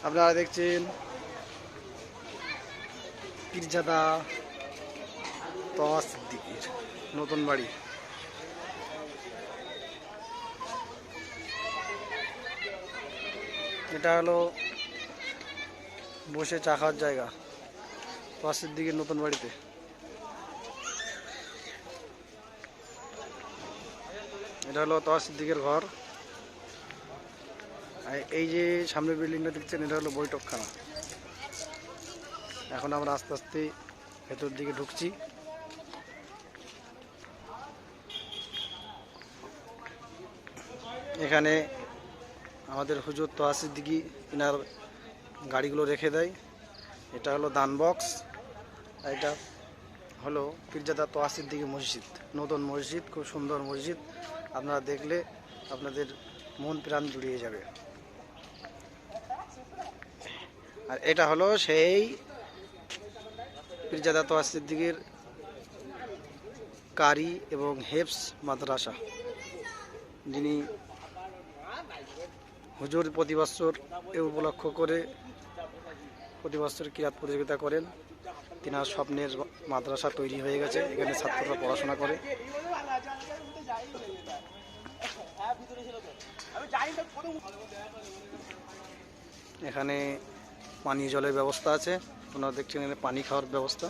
আপনারা দেখছেন পীরজাদা তওয়া সিদ্দিকীর নতুন বাড়ি। এটা হলো বসে চা খাওয়ার জায়গা তওয়া সিদ্দিকীর নতুন বাড়িতে। এটা হলো তওয়া সিদ্দিকের ঘর। এই যে সামনে বিল্ডিংটা দেখছেন, এটা হলো বৈঠকখানা। এখন আমরা আস্তে আস্তে ভেতর দিকে ঢুকছি। এখানে আমাদের হুজুর তওয়া সিদ্দিকী ইনার গাড়িগুলো রেখে দেয়। এটা হলো দান বক্স। এটা হলো পীরজাদা তওয়া সিদ্দিকী মসজিদ, নতুন মসজিদ, খুব সুন্দর মসজিদ। আপনারা দেখলে আপনাদের মন প্রাণ জুড়িয়ে যাবে। আর এটা হলো সেই পীরজাদা তওয়া সিদ্দিকীর কারি এবং হেফজ মাদ্রাসা, যিনি হুজুর প্রতি বছর এ উপলক্ষ করে প্রতি বছর কিরাত প্রতিযোগিতা করেন। তিনার স্বপ্নের মাদ্রাসা তৈরি হয়ে গেছে, এখানে ছাত্ররা পড়াশোনা করে। এখানে পানীয় জলের ব্যবস্থা আছে, আপনারা দেখছেন এখানে পানি খাওয়ার ব্যবস্থা।